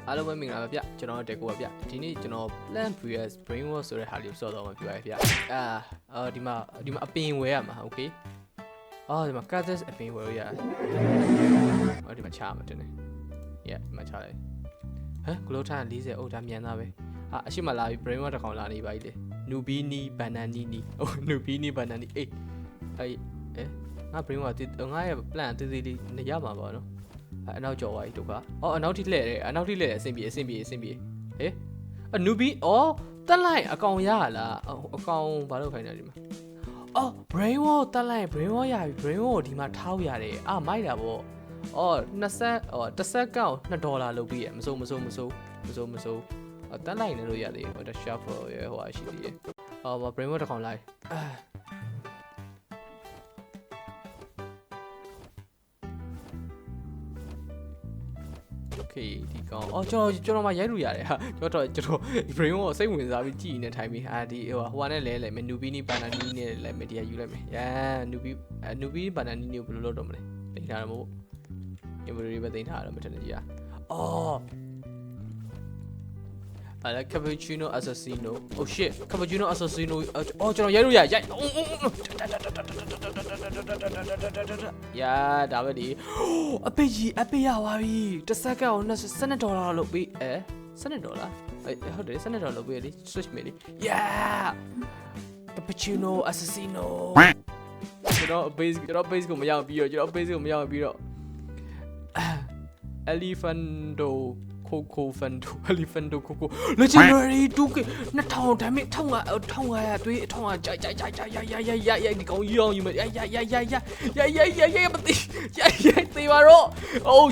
အားလုံးပဲမင်္ဂလာပါဗျကျွန်တော်တက်ကိုပါဗျဒီနေ့ကျွန်တော် Plan Previous Brainwash ဆိုတဲ့ဟာလေးကိုစောတော့မှာပြောရဗျဒီမှာအပင်ဝဲရမှာ okay ဒီမှာ Cactus အပင်ဝဲရဒီမှာချားမှာတင်နေ yeah ဒီမှာချားလိုက်ဂလိုထား40အိုးဒါမြန်သားပဲအရှိမလာပြီ Brainwash တစ်ကောင်လာနေပါပြီလေ Nubini Bananini Nubini Bananini ငါ Brainwash ငါရဲ့ plan သေးသေးလေးနေရမှာပါနော်အနောက်ကျော်သွားပြီတို့ကအနောက်ထိလှည့်တယ်အနောက်ထိလှည့်တယ်အဆင်ပြေဟေးနူဘီတက်လိုက်အကောင်ရလားအကောင်ဘာလို့ခိုင်းနေဒီမှာbrainwash တက်လိုက် brainwash ရပြီ brainwash ဒီမှာထောက်ရတယ်မိုက်တာပေါ့တစ်စက္ကန့်$2လုပ်ပြီးရမစိုးတက်လိုက်နေလို့ရတယ်ဟို shuffle ရဟိုရှိသေးတယ်brainwash တစ်ခေါက်လိုက်ဒီကောင်ကျွန်တော်မှရိုက်လို့ရတယ်ဟာကျွန်တော် brain ကိုစိတ်ဝင်စားပြီးကြည်နေထိုင်ပြီးဒီဟိုကနေလဲမယ် Nubini Bananini နဲ့လဲမယ်တရားယူလိုက်မယ်Nubini Bananini ကိုဘယ်လိုလုပ်တော့မလဲတင်ထားရမို့ inventory ပဲတင်ထားရတော့မထင်ကြီးcappuccino assassino oh shit cappuccino assassino ကျွန်တော်ရိုက်လို့ရဒါပဲဒီအပိကြီးရပါပြီတစ်စက္ကန့်ကို$12လုပ်ပြီး$12ဟုတ်တယ်$12လုပ်ပြီးလေ switch မေးလေ yeah cappuccino assassino ကျွန်တော် base ကိုမရအောင်ပြီးတော့ Elephando Coco Fando Elephando Coco Legendary 2K 2000 damage 1500တွေး1500ကြိုက်ဒီကောင်ကြီးအောင်ယူမယ်မသိသေးပါတော့ oh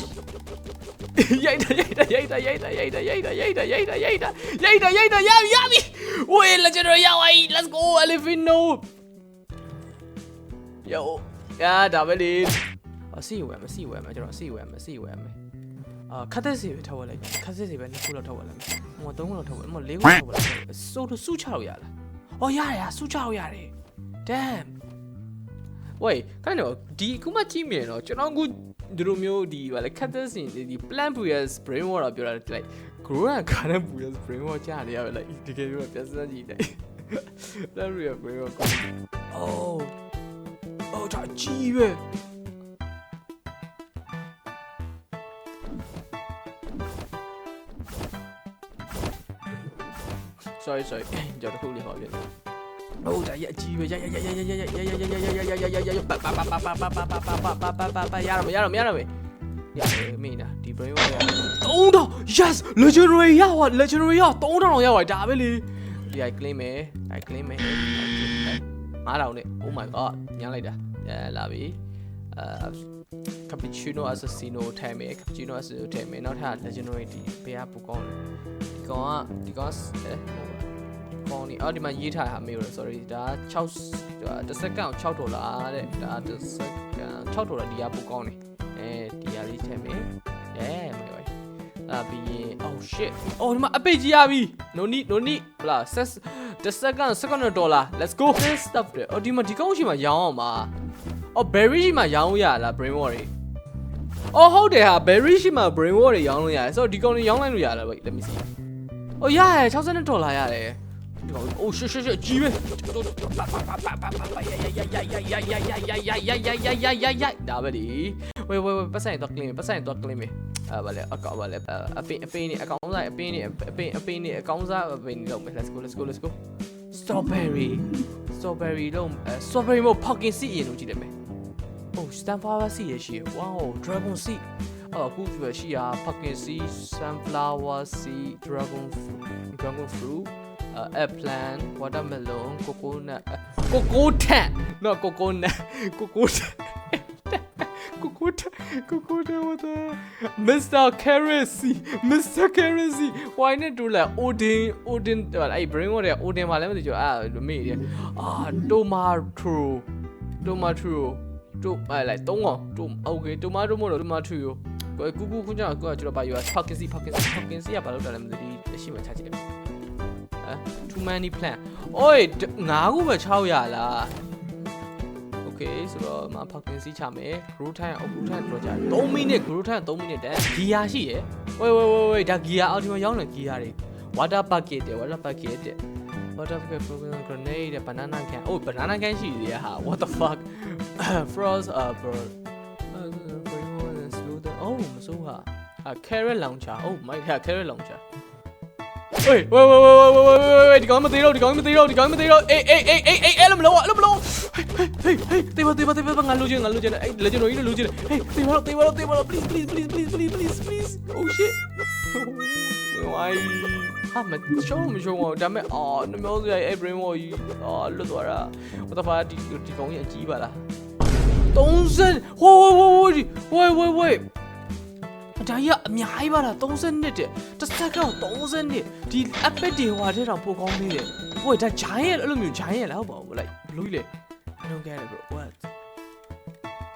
ရိုက်တာရပြီဝေး Legendary ရပါပြီ let's go Elephando yo ဒါပဲလေစီဝဲမကျွန်တော်စီဝဲမယ်ခတ်သက်စီပဲထောက်လိုက်ခတ်သက်စီပဲ2ခုလောက်ထောက်လိုက်ဟို3ခုလောက်ထောက်လိုက်4ခုလောက်ထောက်လိုက်စုချလို့ရလားရတယ်စုချလို့ရတယ် damn ဝေးခိုင်းတော့ဒီအခုမှကြည့်မြင်တော့ကျွန်တော်ကဒီလိုမျိုးဒီဗာလေခတ်သက်စီဒီ Plan Previous Brainwash တော့ပြောတာlike grow ကခါတဲ့ Previous Brainwash ကြားနေရပဲ like တကယ်ပြောပြန်စမ်းကြည့်တယ် Plan Previous Brainwash ဒါကြီးပဲsorry ကျွန်တော်ခုလေးဟောပြတယ်ဒါရအကြီးပဲရမရမင်းဒီ brain ရ3000 yes legendary ရ3000ရပါဒါပဲလေဒီ claim မယ်5000နဲ့ oh my god ညမ်းလိုက်တာလာပြီcappuccino assassino ထဲမယ် cappuccino assassino ထဲမယ်နောက်ထပ် legendary ဒီဘယ်ကပူကောင်းလဲဒီကောင်ဒီမှာရေးထားတာမေးလို့ sorry ဒါတစ်စက္ကန့်$6တဲ့ဒါတစ်စက္ကန့်$6ဒီကပူကောင်းနေဒီဟာလေးထည့်မယ်မိုက်ပါပြီးရင် oh shit ဒီမှာအပိတ်ကြီးရပြီ no need ဘလားတစ်စက္ကန့်$2 let's go this stuff ဒီမှာဒီကောင်းရှိမှာရောင်းအောင်ပါberry ရှိမှာရောင်းရလား brainwash တွေဟုတ်တယ်ဟာ berry ရှိမှာ brainwash တွေရောင်းလို့ရတယ်ဆိုတော့ဒီကောင်တွေရောင်းလိုက်လို့ရလား wait let me see ရတယ်$62ရတယ်shit ကြီးပဲဒါပဲဒီဝေးပတ်ဆိုင်တော့ claim ဗာလေအကောင်ဗာလေအပင်းနေအကောင်စားအပင်းနေအကောင်စားအပင်းနေတော့မယ် let's go strawberry လုံးstrawberry မို့ pumpkin seed ရင်လို့ကြည့်တယ်မယ်sunflower seed ရရှိ wow dragon seed အခုပြရှိရ pumpkin seed sunflower seed dragon fruit eggplant watermelon coconut not coconut what Mr. Carrot why not do like Odin အဲ့ brain တွေ Odin မှာလည်းမသိကြမေ့တယ်tomato like 3အောင် okay tomato မို့တော့ tomato ကူခွန်းကြကျွန်တော်ပါယူ pumpkin seed ကဘာလို့တာလဲမသိဘူးရှိမှချကြည့်တယ်too many plant 5ခုပဲ600လား okay ဆိုတော့မဖောက်တင်စီးချမယ် grow time အော် grow time တော့ကြာ3မိနစ် grow time 3မိနစ်တန်း gear ရှိရယ်ဝေးဒါ gear အော်ဒီမှာရောင်းနေ gear တွေ water bucket တဲ့ water bucket တဲ့ water bucket frozen grenade တဲ့ banana can အိုး banana can ရှိသေးရဟာ what the fuck frost bro oh မစိုးဟာ carrot launcher oh my god carrot launcher ဝေးဒီကောင်မသေးတော့အေးအဲ့လိုမလို့ဟေးတေးပါငါလိုချင်အဲ့ legend ကြီးလိုချင်ဟေးတေးပါ please oh shit ဝိုင်းဟာမရှုံးအောင်ဒါမဲ့အော်နှမျိုးစရိုက်အဲ့ brain wall ကြီးလွတ်သွားတာ what the fuck ဒီကောင်ကြီးအကြီးပါလား30ဝေးဒါကြီးအများကြီးပါလား30နှစ်တဲ့တစ်စက္ကန့်30နှစ်ဒီ epic တွေဟွာထဲတောင်ပိုကောင်းသေးတယ်ဝေးဒါ giant အဲ့လိုမျိုး giant လားဟုတ်ပါဘူး like ဘလူးလေ I don't get it bro what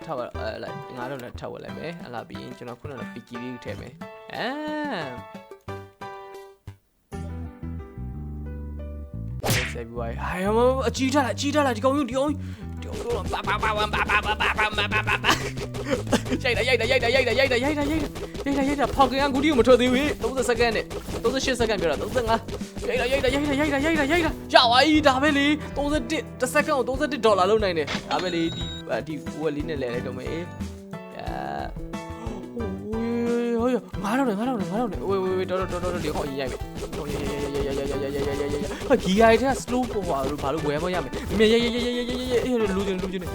ထားပါlike ငါတို့လည်းထားဝက်လိုက်မယ်အလားပြီးရင်ကျွန်တော်ခုနက picky လေးထည့်မယ်ဆက်ပြီးဟာအကြီးထားလားဒီကောင်ကြီးတော့ပါရိုက်တာဖောက်ကင်ကဂူဒီကိုမထွက်သေးဘူး30စက္ကန့်နဲ့38စက္ကန့်ပြောတာ35ရိုက်တာရပါပြီဒါပဲလေ31တစ်စက္ကန့်ကို$31လုံးနိုင်တယ်ဒါပဲလေဒီဝက်လေးနဲ့လဲလိုက်တော့မယ်ဟိုငါတော့ဝေးတော်ဒီကောင်ရိုက်မယ်ဟာဂီယာထဲ slow ပေါ်ပါလို့ဘာလို့ဝယ်မရမယ်မြင်လူချင်းနေ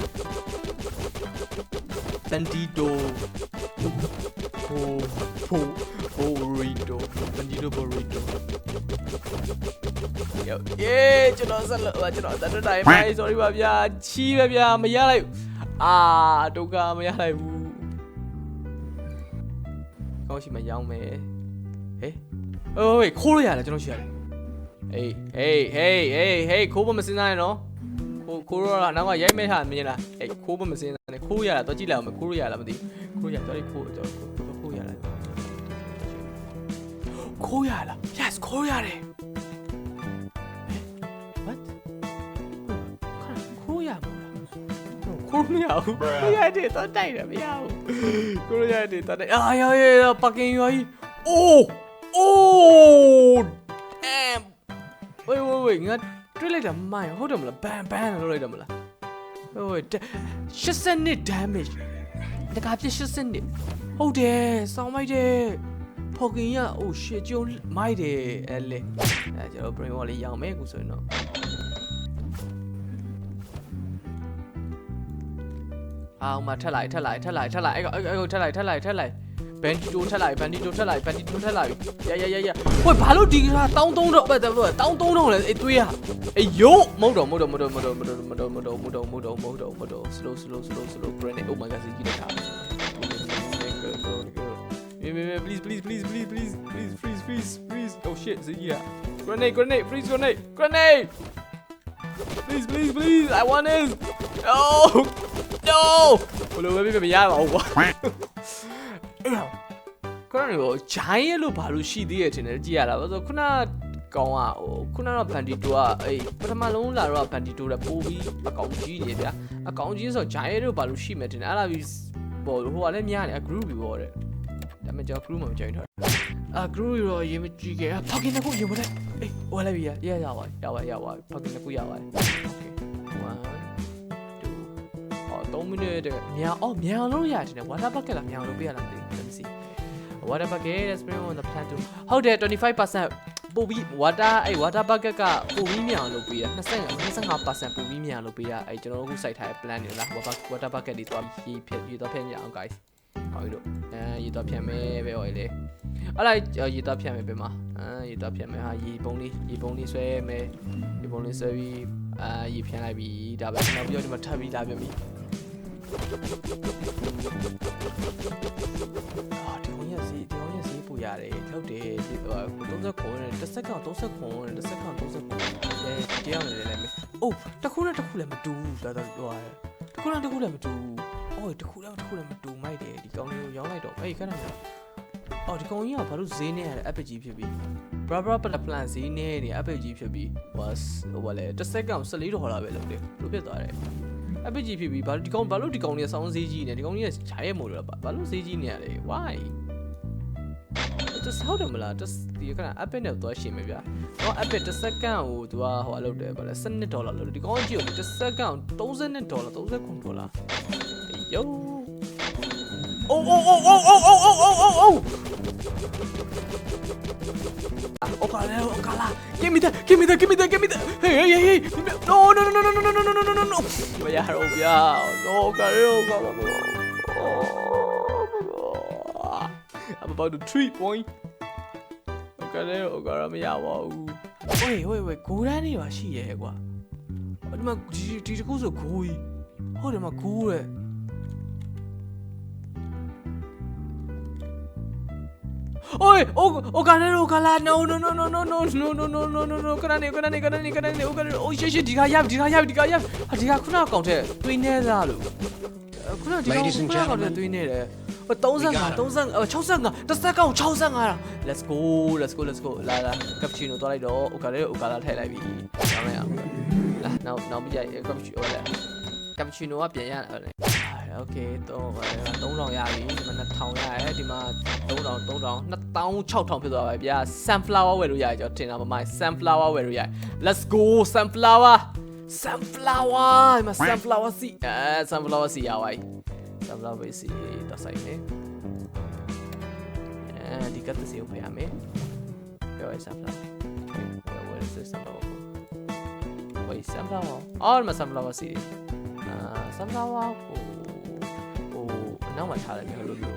Bandito burrito yeah ကျွန်တော်ဆက်လို့ကျွန်တော်တတ်တိုင်းပဲ sorry ပါဗျာချီးပဲဗျာမရလိုက်ဒုက္ခမရလိုက်ဘူးကောင်းရှိမရောင်းမယ်ဟေးခိုးလို့ရတယ်ကျွန်တော်ရှိရတယ်ဟေးခိုးမစင်းစားနဲ့နော်ခိုးရတာနောက်ကရိုက်မဲ့ဟာမြင်လားခိုးမစင်းစားနဲ့ခိုးရတာတော့ကြည့်လိုက်အောင်ခိုးရလားမသိခိုးရတော်ခိုးရလားyes ခိုးရတယ် what ခိုးရမလားခိုးမရဘူးခိုးရတယ်တော့တိုက်တယ်မရဘူးခိုးရတယ်တော့တိုက်ပါကင်ရွာကြီးdamn ဝေးငါတွေ့လိုက်တာမိုင်းဟုတ်တယ်မလားဘန်လုပ်လိုက်တယ်မလား80နှစ် damage တကားပြ80နှစ်ဟုတ်တယ်စောင်းမိုက်တယ်ဖောက်ကင်ရshit ကျုံမိုက်တယ်အဲ့လေကျွန်တော် brain wall လေးရောင်းမယ်အခုဆိုရင်တော့အောင်မထက်လိုက်အဲ့ဘန်ဒီတိုထက်လိုက်ရဝေးဘာလို့ဒီက1300တော့1300လဲသွေးရယိုးမဟုတ်တော့ slow grenade oh my god ကြီးနေတာ please oh shit ကြီးရ grenade freeze grenade please I want this no ဘလို့ပဲမရပါဘူးကွာခုနကဂျိုင်းရဲ့လို့ဘာလို့ရှိသေးရထင်တယ်ကြည့်ရတာဆိုတော့ခုနကောင်ကခုနတော့ဘန်ဒီတိုကပထမလုံးလာတော့ဘန်ဒီတိုကပိုးပြီးအကောင်ကြီးနေဗျာအကောင်ကြီးဆိုဂျိုင်းရဲ့လို့ဘာလို့ရှိမှထင်တယ်အဲ့ဒါပြီးပေါ်ဟိုကလည်းများနေ group ပြီးပေါ်တယ်ဒါမှကျွန်တော် group မှာမကြိုက်တော့group ရောရေးမကြည့်ခဲ့ဖောက်ကင်တစ်ခုရေးမတဲ့ဟိုလည်းပြီးရပါဖောက်ကင်တစ်ခုရပါတယ် 3မိနစ်တည်းမြန်လို့ရတယ် water bucket လားမြန်လို့ပြရလားမသိဘူး let me see water bucket spray on the plant ဟုတ်တယ် 25% ပို့ပြီး water bucket ကပို့ပြီးမြန်လို့ပြရ25% ပို့ပြီးမြန်လို့ပြရကျွန်တော်တို့အခုစိုက်ထားတဲ့ plan တွေလား water bucket တွေသွားရေးတော့ဖျက်ရအောင် guys ဟောလို့ရေးတော့ဖျက်မယ်ပဲဟောလေအဲ့ဒါရေးတော့ဖျက်မယ်ပဲမှာရေးတော့ဖျက်မယ်ဟာရေပုံလေးဆွဲမယ်ရေပုံလေးဆွဲပြီးရေဖျက်လိုက်ပြီဒါပဲနောက်ပြီးတော့ဒီမှာထပ်ပြီးလာပြန်ပြီဒီကောင်ရစီပူရတယ်ဟုတ်တယ်ဒီ39နဲ့တစ်စက္ကန့်39နဲ့တစ်စက္ကန့်39တရားနေတယ်လေတခုနဲ့တခုလည်းမတူဘူးဒါတော့တခုနဲ့တခုလည်းမတူဘူးတခုနဲ့တခုလည်းမတူမိုက်တယ်ဒီကောင်လေးကိုရောင်းလိုက်တော့ခဏဒီကောင်ကြီးကဘာလို့ဈေးနေရလဲ epic ကြီးဖြစ်ပြီး bra plan ဈေးနေတယ် epic ကြီးဖြစ်ပြီးဟိုလေတစ်စက္ကန့်$14ပဲလုပ်တယ်လို့ဖြစ်သွားတယ် epic ကြီးဖြစ်ပြီးဘာလို့ဒီကောင်ကြီးဆောင်းဈေးကြီးနေဒီကောင်ကြီးဂျားရဲမို့လို့ဘာလို့ဈေးကြီးနေရလဲ why just ဟုတ်တယ်မလား just ဒီကနေ့ epic နဲ့တော့ရှင်းမယ်ဗျာတော့ epic တစ်စက္ကန့်ကိုသူကဟိုလောက်တယ်ဗါလဲ$12လို့ဒီကောင်ကြီးကိုတစ်စက္ကန့်$39 yo oh Okala give me that hey no vaya robia no Okala I'm about to 3 point Okala မရပါဘူးဝေးဂိုးတန်းနေပါရှိရဲ့ကွာဒီမှာဒီတခုဆိုဂိုးကြီးဟုတ်တယ်မှာဂိုးရဲ့Oi, Okala, no, Karane, oh shit, diga yab, diga kuna account hai, tui ne la lu. Kuna diga account hai, tui ne le. 35 တစ်စက္ကန့်65 Let's go လာကပ်ချီနိုသွားလိုက်တော့ Okala ထည့်လိုက်ပြီဆောင်းလိုက်အောင်လာနောက်မကြိုက်ကပ်ချီနိုလဲကပ်ချီနိုကပြန်ရတယ်โอเค3000ရပြီဒီမှာ2000ရတယ်ဒီမှာ3000 26000ဖြစ်သွားပါဗျာ sunflower ဝယ်လို့ရတယ်ကျွန်တော်ထင်တာမမိုင်း sunflower ဝယ်လို့ရတယ် let's go sunflower ဒီမှာ sunflower စီsunflower စီရပါပြီ sunflower စီတော့ဆိုင်နေဒီကတ်စီကိုဖယ်ရမယ်ပြောရ sunflower where is this sunflower wait sunflower အော်ဒီမှာ sunflower စီsunflower ကိုနောက်မှထားလိုက်ပြီလို့ပြော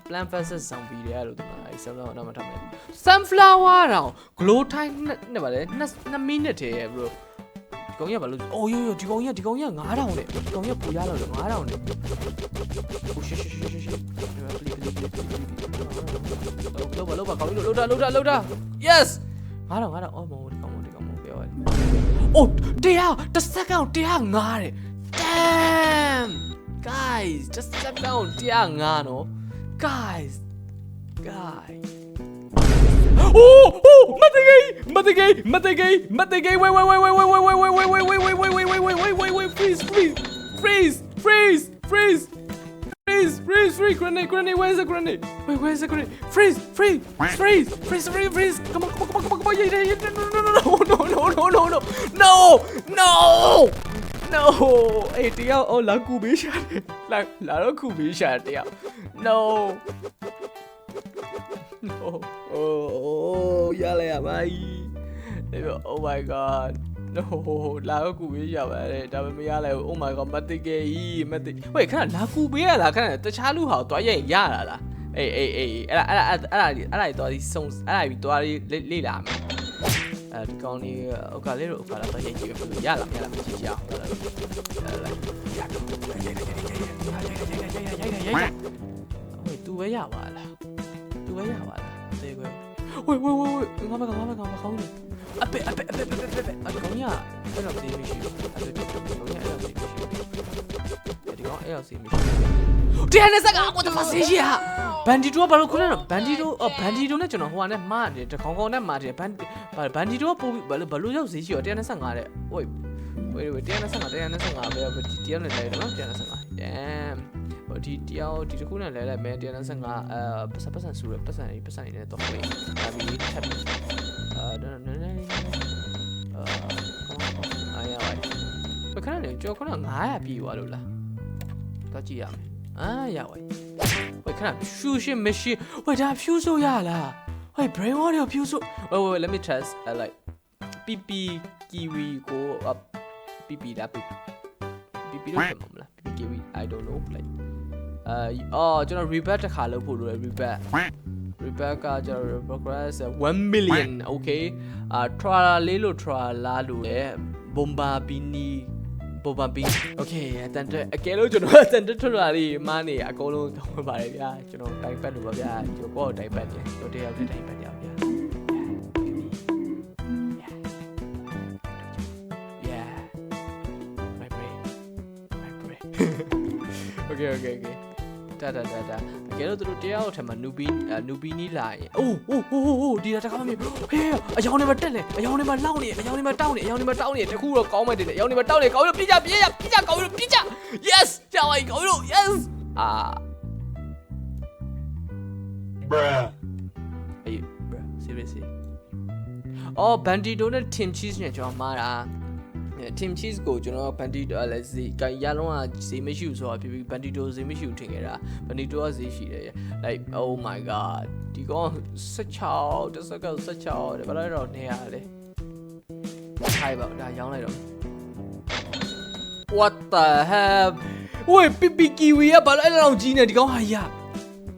plan versus zombie တွေအဲ့လိုဒီမှာအဲ့ sunflower နောက်မှထားမယ် sunflower တော့ glow time နဲ့ပါလေ2 minute တည်းရဲ့ bro ဒီကောင်ကြီးကဘာလို့အော်ယောဒီကောင်ကြီးက9000နဲ့ဒီကောင်ကြီးကပူရလို့9000နဲ့ဟိုရှေ့လောက်ပါကောင်းပြီလောက်တာ yes 9000အော်မောဒီကောင်ပြောရတယ်အိုးတစ်စက္ကန့်105တဲ့ damn guys just step down 105နော် guys oh Matigay wait freeze grenade where's the grenade where's the grenade freeze come on no hey တယောက်အော်လာကူပေးရှာတယ်လာတော့ကူပေးရှာတယောက် no oh ရလိုက်ရပါပြီ oh my god no လာတော့ကူပေးရှာပါတယ်ဒါပေမဲ့မရလိုက်ဘူး oh my god မတိကေမတိဝေးခဏလာကူပေးရလားခဏတခြားလူဟာတွားရင်ရလာလားအေးအဲ့ဒါတွားဒီစုံအဲ့ဒါပြီးတွားလေးလာမယ်ဒီကောင်လေးOkalaတော့ရိုက်ကြည့်ရလားမကြည့်ကြအောင်ဝေး तू ပဲရပါလားတေကွယ်ဝေးငါမကောင်းနေအပေအကောင်ကြီးအဲ့တော့သေးမရှိဘူးအဲ့တော့ဒီကောင်အဲ့တော့သေးမရှိဘူးတရားနဲ့စကားကိုတဖာဆေးရှိဟာဘန်ဒီတိုကဘာလို့ခုနကဘန်ဒီတိုနဲ့ကျွန်တော်ဟိုကနေမှားတယ်တခေါင်းနဲ့မှားတယ်ဘန်ဒီတိုကပို့ပြီးဘာလို့ရောက်ဈေးရှိရော125တဲ့ဝေး125ပဲဒီတယောက်နဲ့လဲတယ်နော်125 damn ဒီတယောက်ဒီတစ်ခုနဲ့လဲလိုက်မယ်125ပတ်စံဆူရပတ်စံနေနဲ့တော့ပြေးဒါပြီး tap အားရပါခဏနေကြော်ခဏ900ပြည့်သွားလို့လားတော့ကြည့်ရမယ်ရပါဝေးခဏဖြူရှင်းမရှိဝေးဒါဖြူဆိုရလားဝေး brain water ဖြူဆိုဝေး let me test like PP kiwi ကို PP လား PP လို့ပြောမှာမလား PP kiwi I don't know like ကျွန်တော် rebate တစ်ခါလုပ်ဖို့လိုတယ် rebate ကကျွန်တော် progress 1 million okay trala လေးလို့ trala လို့လေ bomba bini okay အတန်အကယ်လို့ကျွန်တော်အတန်ထွက်လာလေးမားနေအကုန်လုံးတောင်းပါတယ်ဗျာကျွန်တော်တိုင်ပတ်လို့ပါဗျာကျွန်တော်တိုင်ပတ်တယ်ကျွန်တော်တယောက်တည်းတိုင်ပတ်ရအောင်ဗျာokay ဒါကဲတော့သူတို့တရားတော်ထမှာနူဘီနီလာရင်အိုးဒီတကားမမြင်ဟဲ့အယောင်တွေမှာတက်လေအယောင်တွေမှာလောင်းနေအယောင်တွေမှာတောင်းနေတခုတော့ကောင်းမှတယ်အယောင်တွေမှာတောင်းနေကောင်းလို့ပြကြကောင်းလို့ပြကြ yes ကြောက်ကောင်းလို့ yes bruh seriously အော် Bandito နဲ့ Team Cheese နဲ့ကျွန်တော်မှားတာ Team Cheese ကိုကျွန်တော် Bandito လည်းစီရလုံးကဈေးမရှိဘူးဆိုတော့ဖြစ်ပြီး Bandito ဈေးမရှိဘူးထင်ခဲ့တာ Bandito ကဈေးရှိတယ် like oh my god ဒီကောင်16တစ်စက္ကန့်16တယ်ဘာလို့တော့နေရလဲထိုင်ပါဒါရောင်းလိုက်တော့ what the hell ဝေး PP Kiwi ကဘာလို့အဲ့လောက်ကြီးနေဒီကောင်ဟာရ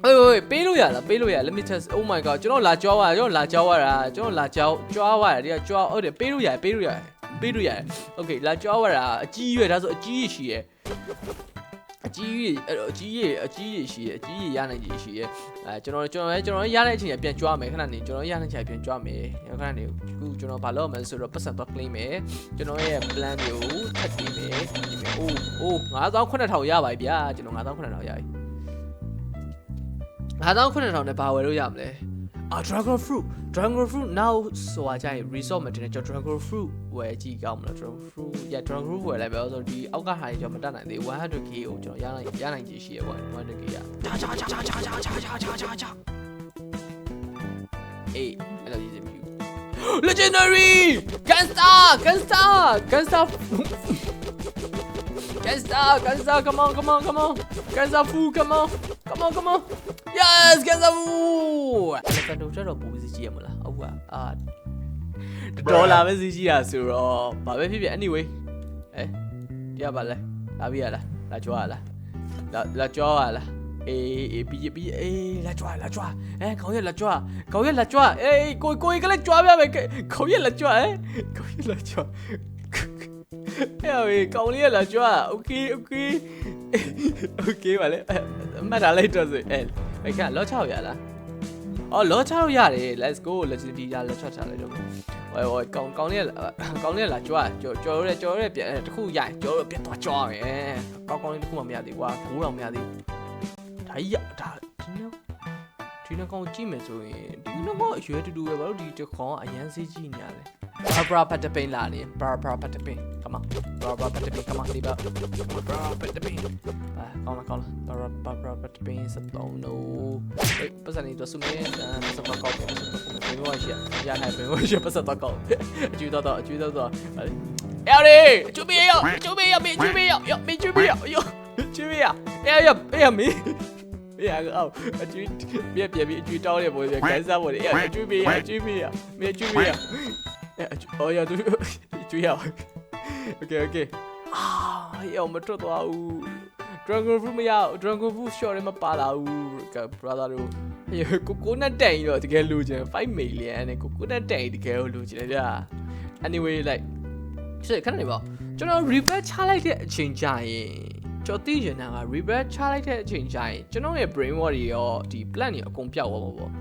ဟေးပေးလို့ရလား let me test oh my god ကျွန်တော်လာကြွားသွားတာဒီကကြွားဟုတ်တယ်ပေးလို့ရတယ် okay လာကြွားသွားတာအကြီးရွယ်ဒါဆိုအကြီးရှိရယ်အကြီးရှိရနိုင်ကြီးရှိရယ်ကျွန်တော်ရတဲ့အချိန်ပြန်ကြွားမယ်ခဏနေကျွန်တော်ရတဲ့အချိန်ပြန်ကြွားမယ်ခဏနေခုကျွန်တော်ဘာလုပ်မလဲဆိုတော့ပတ်စံတော့ claim မယ်ကျွန်တော်ရဲ့ plan ကိုထပ်ပြီးမယ်အိုး9000ရပါပြီဗျာကျွန်တော်9000ရပြီ9000နဲ့ဘာဝယ်လို့ရမလဲ dragon fruit now ဆိုတာကြရင် resort မှာတင်တယ်ကျွန်တော် dragon fruit ဝယ်ကြည့်ကောင်းမလား dragon fruit dragon fruit ဝယ်လိုက်ပဲဆိုတော့ဒီအောက်ကဟာကြီးကျွန်တော်မတတ်နိုင်သေး 100k ကိုကျွန်တော်ရနိုင်ကြရှိရပေါ့ 100k ရအေးအဲ့လိုရေးစမျိုး legendary gangster come on gangster food come on yes gangster food အဲ့တော့တော့ပူစီကြည့်ရမလားဟုတ်ကဒေါ်လာပဲစီကြည့်ရဆိုတော့ဘာပဲဖြစ်ဖြစ် anyway ဒီကဘာလဲလာပြီရလားလာကြွားလားလာကြွားလားအေးပြီးလာကြွားခေါင်းရက်လာကြွားကိုကလည်းကြွားပြမယ်ခေါင်းရက်လာကြွားအေးကောင်းလေးလာကြွား okay ပါလေမှတ်တာလိုက်တော့ဆိုအဲ့ခါလောချောက်ရလားအော်လောချောက်ရတယ် let's go let's do ရလောချောက်ချလိုက်တော့ဟိုကောင်းလေးလာကြွားကြော်ရဲပြန်တခုရိုက်ကြော်ရပြန်သွားကြွားမယ်ကောင်းလေးတခုမှမရသေးကွာ9တောင်မရသေးဒါကြီးဒါဒီနှကောင်ကြည့်မယ်ဆိုရင်ဒီနှကောင်အရွယ်တူတူပဲဘာလို့ဒီတခေါင်းအရန်စေးကြီးနေရလဲBarbara Patapin လာနေ Barbara Patapin come on Barbara Patapin come on ဒီပါ Barbara Patapin ကောင်းလား Barbara Patapin စတော့ no ပတ်စံနေတော့စုမင်းပတ်စံတော့ကောက်တယ်ဘယ်လိုရှိရဟဲ့ဘယ်လိုရှိပတ်စံတော့ကောက်အကျူတော့အဲ့ဒီကျူမီယောမင်းကျူမီယောအေးမင်းအော်အကျွေးပြက်ပြီးအကျွေးတောင်းနေပေါ်တယ်ခိုင်းစားပေါ်တယ်အကျွေးပေးမင်းအကျွေးပေးအော်ရသူကျွေးရ okay ရောမထွက်သွားဘူး Dragon Fruit မရ Dragon Fruit short မပါလာဘူး brother တို့ကိုနဲ့တိုင်တော့တကယ်လိုချင်5 million နဲ့ကိုနဲ့တိုင်တကယ်လိုချင်တယ်ဗျာ anyway like ခဏနေပါကျွန်တော် repair ချလိုက်တဲ့အချိန်ကြာရင်ကျွန်တော်သိချင်တာက repair ချလိုက်တဲ့အချိန်ကြာရင်ကျွန်တော်ရဲ့ brain water တွေရောဒီ plan တွေအကုန်ပြောက်သွားမှာပေါ့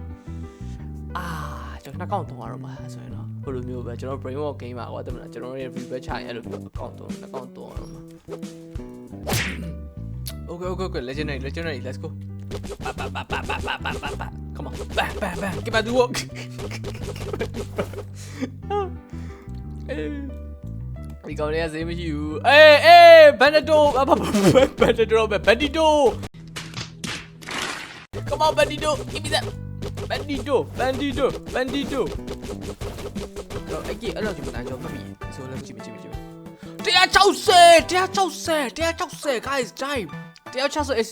ကျွန်တော်နှာခေါင်းသုံးရတော့မှာဆိုရင်တော့ဘယ်လိုမျိုးပဲကျွန်တော် brain water game မှာကွာတမလားကျွန်တော်ရဲ့ repair ချရင်အဲ့လိုမျိုးအကောင့်သုံးနှာခေါင်းသုံးရတော့မှာ okay legendary let's go come on bang get back to workဒီကောင်လေးကဈေးမရှိဘူးအေးဘန်ဒိုcome on bandito give me that bandito တော့အဲ့ကြီးအဲ့လိုကျွန်တော်ကြောက်မှတ်ပြီဆိုလည်းကြည့်160 guys time 160 is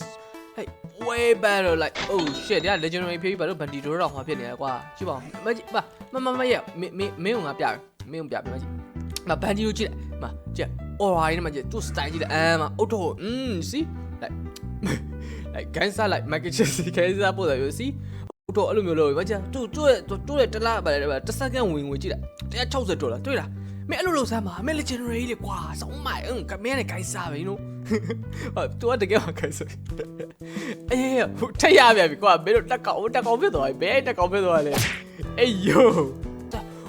like way better like oh shit ဒါ legendary ဖြစ်ပြီဘာလို့ bandito တော့ဟောဖြစ်နေလဲကွာကြည့်ပါဦးမရမင်းကပြမင်းကြည့်မဘန်ဒီကိုကြည့်လိုက်မကြည့် aura နဲ့မကြည့်သူ့ style ကြည့်လိုက်မအုတ်တော့see like gangster like Michael Jackson gangster ပို့တယ် see အုတ်တော့အဲ့လိုမျိုးလို့မကြည့်သူ့ရဲ့တလားပါတစ်စက္ကန့်ဝင်ကြည့်လိုက်160ဒေါ်လာတွေ့လားမင်းအဲ့လိုလုပ်စမ်းပါမင်း legendary လေကွာစောင်းမိုင်မင်းနဲ့ gangster ပဲနော်သူကတကယ်မှ gangster အေးထက်ရပြန်ပြီကွာမင်းတို့တက်ကောင်ဖြစ်သွားပြီဘယ်တက်ကောင်ဖြစ်သွားလဲအေး yo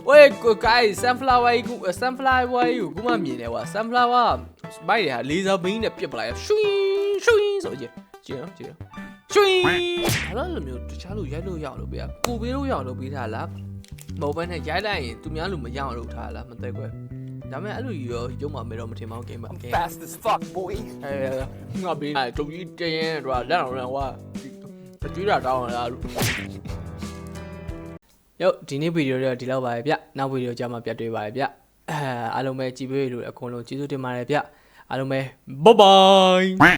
Wait guys sunflower ကိုခုမှမြင်တယ်ကွာ sunflower ဘိုက်တွေက laser beam နဲ့ပြစ်ပလိုက်ရွှင်းဆိုကြ ကြည့်နော်ကြည့်နော်ရွှေဘာလို့လိုမျိုးတခြားလူရိုက်လို့ရအောင်လို့ပြကိုပေးလို့ရအောင်လို့ပေးထားလားမဟုတ်ဘဲနဲ့ရိုက်လိုက်ရင်သူများလူမရအောင်လုပ်ထားလားမသိကွယ်ဒါမဲ့အဲ့လိုရောရုံမှာမဲတော့မထင်ပါဘူး game ပါ Fast as fuck, boy. ငါပေးတုံကြီးတင်းရင်တော့လက်အောင်လည်းဟွာကြွေးတာတောင်းလာလို့ရုပ်ဒီနေ့ဗီဒီယိုတော့ဒီလောက်ပါပဲဗျနောက်ဗီဒီယိုကြမှာပြတ်တွေ့ပါပဲဗျအားလုံးပဲကြည့်ပေးလို့အကုန်လုံးကျေးဇူးတင်ပါတယ်ဗျအားလုံးပဲ bye bye